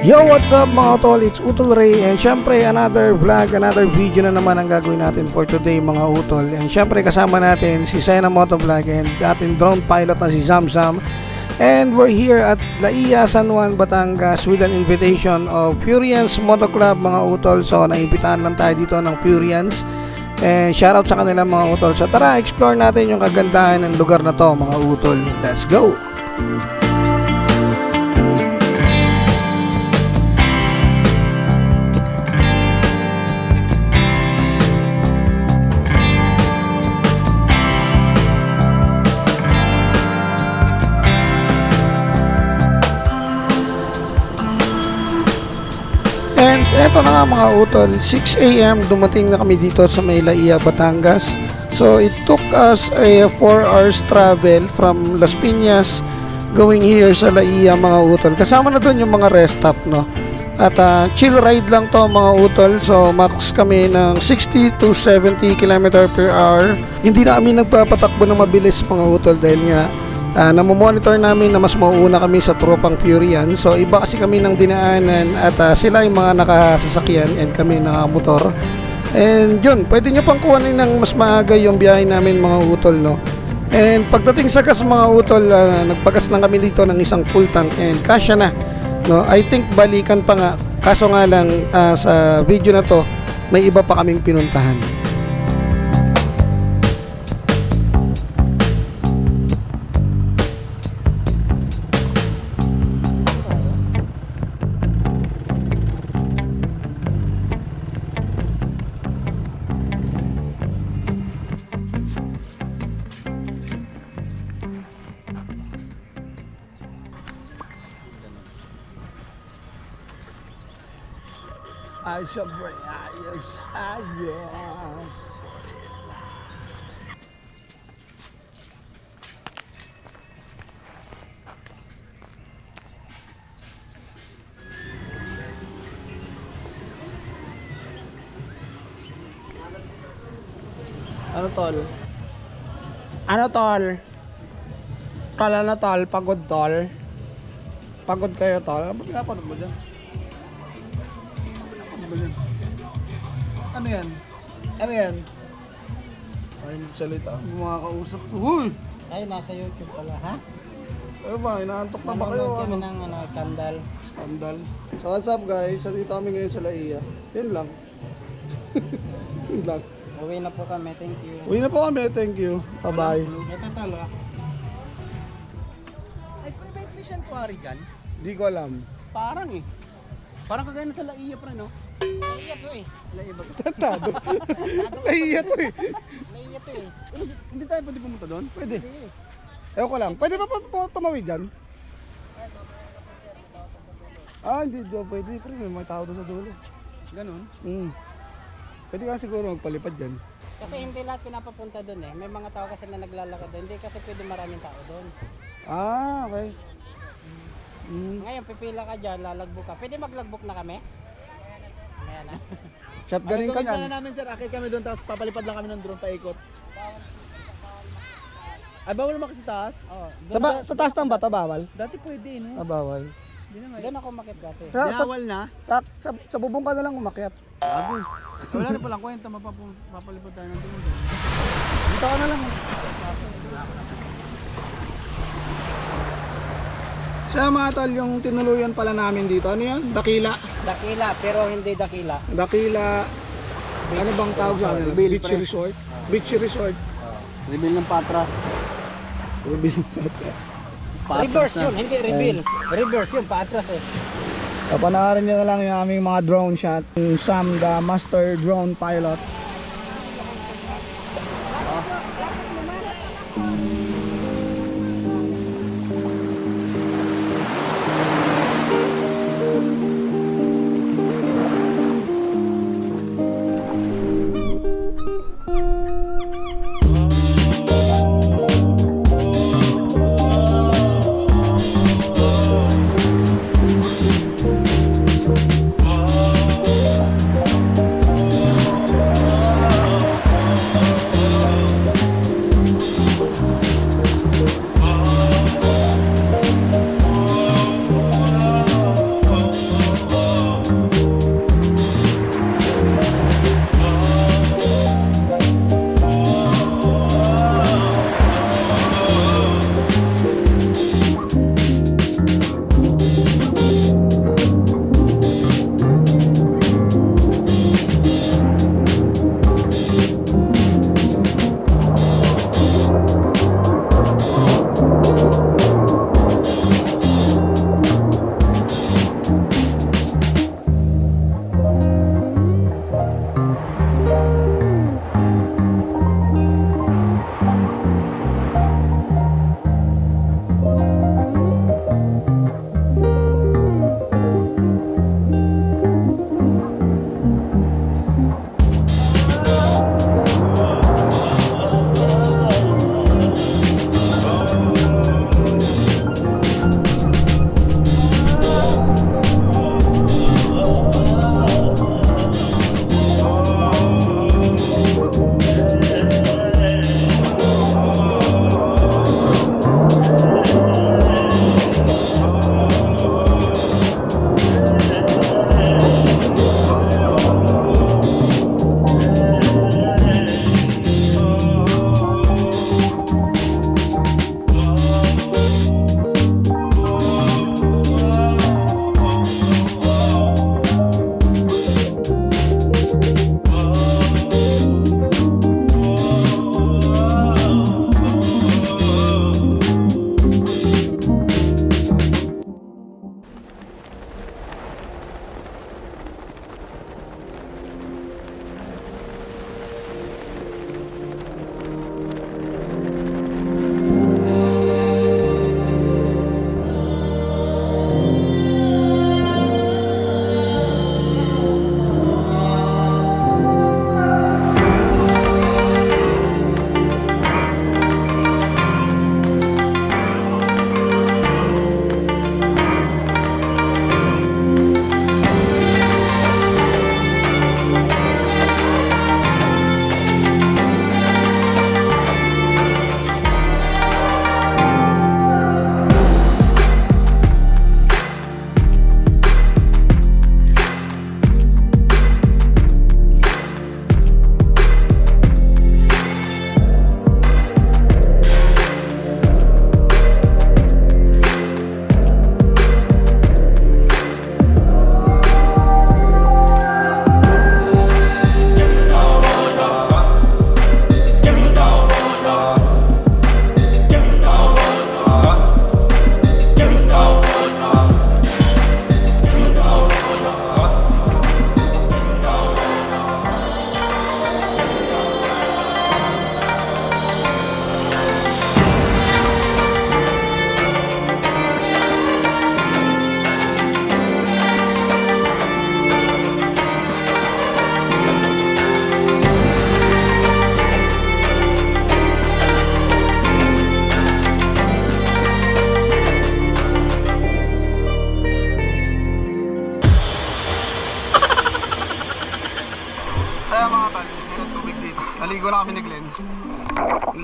Yo, what's up mga utol? It's Utol Ray and syempre another vlog, another video na naman ang gagawin natin for today mga utol. And syempre kasama natin si Sena Motovlog and ating drone pilot na si Zamzam. And we're here at Laia, San Juan, Batangas with an invitation of Furians Moto Club mga utol. So naimbitahan lang tayo dito ng Furians. And shoutout sa kanila mga utol. So tara, explore natin yung kagandahan ng lugar na to mga utol. Let's go! And eto na nga mga utol, 6 AM dumating na kami dito sa may Laia, Batangas. So it took us a 4 hours travel from Las Piñas going here sa Laia mga utol. Kasama na doon yung mga rest stop, no? At chill ride lang to mga utol. So max kami ng 60 to 70 km per hour. Hindi na kami nagpapatakbo ng mabilis mga utol dahil nga namomonitor namin na mas mauuna kami sa tropang Furian. So iba kasi kami ng dinaanan at sila yung mga nakasasakyan and kami nakamotor. And yun, pwede nyo pang kuhanin ng mas maaga yung biyahe namin mga utol, no? And pagdating sa gas mga utol, nagpagas lang kami dito ng isang full tank and kasya na, no? I think balikan pa nga, kaso nga lang sa video na to may iba pa kaming pinuntahan. I shall bring ayos. Ano tol? Ano tol? Kala na tol, pagod tol. Pagod kayo tol. Ano ba pinapanood mo dyan? Ano yan? Ano yan? Ay, salita. Mga kausap ko. Huy! Ay, nasa YouTube pala, ha? Ano ba? Inaantok na ba kayo? Nanonood kami Ano? ng Kandal. Skandal. So what's up guys? Dito kami ngayon sa Laia. Yun lang. Yun lang. Uwi na po kami, thank you. Uwi na po kami. Thank you. Bye-bye. Ito talo. Ay, may Vision Quarry dyan? Di ko alam. Parang eh. Parang kagaya na sa Laia pa rin, no? Naiya to eh. Laia ba? Tantado. Laia to eh. Naiya to eh. Hindi tayo pwede pumunta doon? Pwede. Ewan ko lang. Pwede pa po tumawid dyan? Hindi daw pwede. Pero may mga tao doon sa dulo. Ganun? Pwede ka siguro magpalipad dyan. Kasi hindi lahat pinapapunta doon eh. May mga tao kasi na naglalakad doon. Hindi kasi pwede maraming tao doon. Okay. Ngayon, pipila ka dyan, lalagbook ka. Pwede maglagbook na kami? Ayan na. Shotgunin ka Ano dyan. namin sir, akit kami doon tapos papalipad lang kami ng drone paikot. Ay, bawal naman kasi taas? Oh, Sa taas ng bata, bawal? Dati pwede, no? Bawal. Hindi na doon ako makit dati. Bawal na? Sa bubong ka na lang umakyat. Bago. Wala na palang kwenta, mapapalipad tayo ng drone. Dito ka na lang. Siya mga tol, yung tinuluyan pala namin dito. Ano yan? Dakila. Dakila, pero hindi dakila. Dakila. Ano bang tawag sa kanila? Beach Resort. Beach Resort. Reveal ng Patras. Reveal Patras. Reverse yun, hindi reveal. Reverse yun, paatras eh. Panoorin nyo na lang yung aming mga drone shot. Sam, the master drone pilot.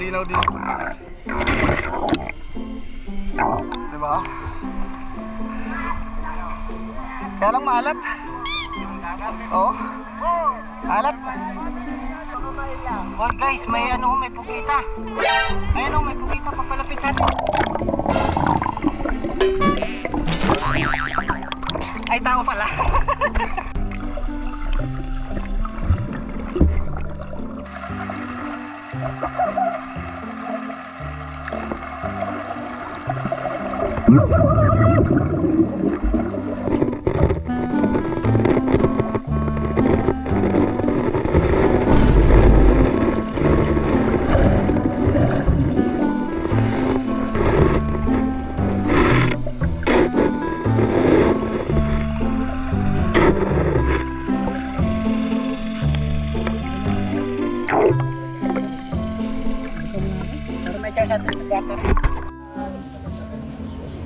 linaw din. Diba? Kaya lang maalat. Oo. Alat. Oh guys, may may pugita. Ayun may pugita papalapit sa atin. Ay, tao pala.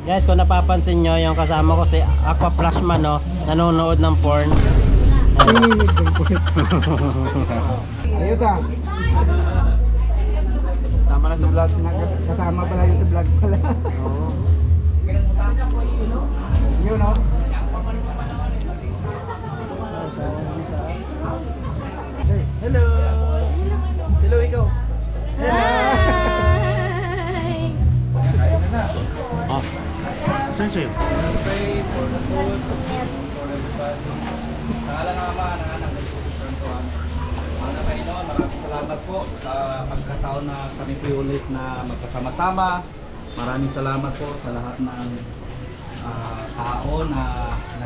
Guys, kung napapansin nyo, yung kasama ko si Aqua Plasma, no, nanonood ng porn. Ayos ah. Sama na sa vlog. Kasama pala yun sa vlog pala. Oo. Yun no? Hello! Hello ikaw! Saan sa'yo? Pangalan ng Ama, ng Anak, ng Espiritu Santo. Amen. Mga Panginoon, maraming salamat po sa pagkataon na kami po ulit na magkasama-sama. Maraming salamat po sa lahat ng tao na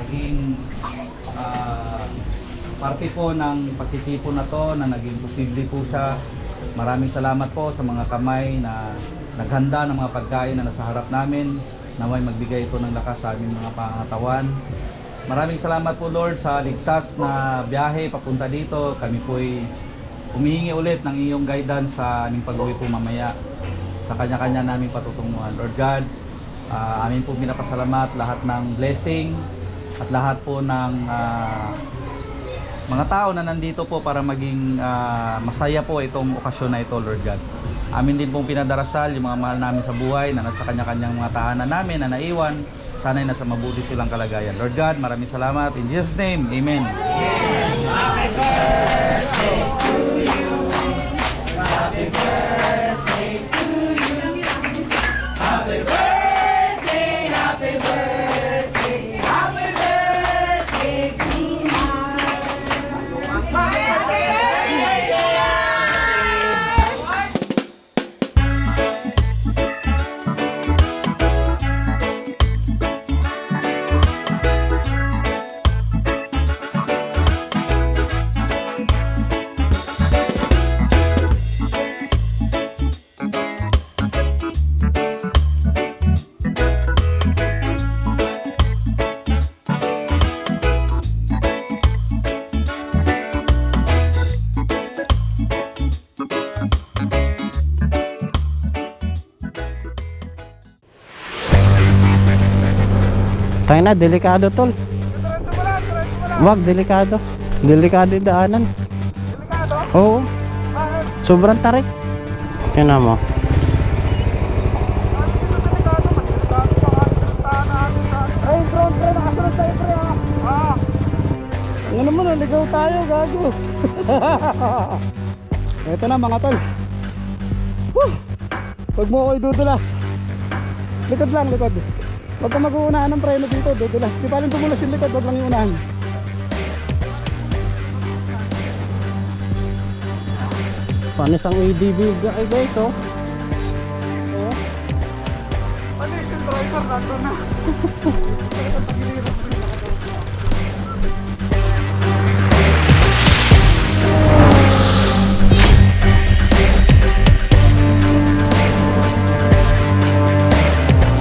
naging parte po ng pagtitipon na to, na naging posible po siya. Maraming salamat po sa mga kamay na naghanda ng mga pagkain na nasa harap namin. Naway magbigay ito ng lakas sa aming mga pangatawan. Maraming salamat po Lord sa ligtas na biyahe papunta dito. Kami po'y humihingi ulit ng iyong guidance sa aming pag-uwi po mamaya sa kanya-kanya naming patutunguhan. Lord God, amin po pinapasalamat lahat ng blessing at lahat po ng mga tao na nandito po para maging masaya po itong okasyon na ito, Lord God. Amin din pong pinadarasal yung mga mahal namin sa buhay na nasa kanya-kanyang mga tahanan namin na naiwan. Sana'y nasa mabuti silang kalagayan. Lord God, maraming salamat. In Jesus' name, Amen. Happy birthday to you. Happy birthday to you. Happy birthday, happy birthday. Happy birthday to you. Happy birthday. Tayo na, delikado tol. Wag, delikado. Delikado yung daanan. Delikado? Oo. Sobrang tarik. Yan na mo. Ay, drone, nakasunod tayo pre ah. Ano naman, naligaw tayo, gago. Ito na mga tol. Woo! Pag mo ako'y dudulas. Likod lang, likod. Huwag ka mag-uunahan ng preno dito, dudulas. Di pa rin tumulas yung likod, huwag lang yung unahan. Panis ang ADB guys, oh. Ano yung driver, nandun na.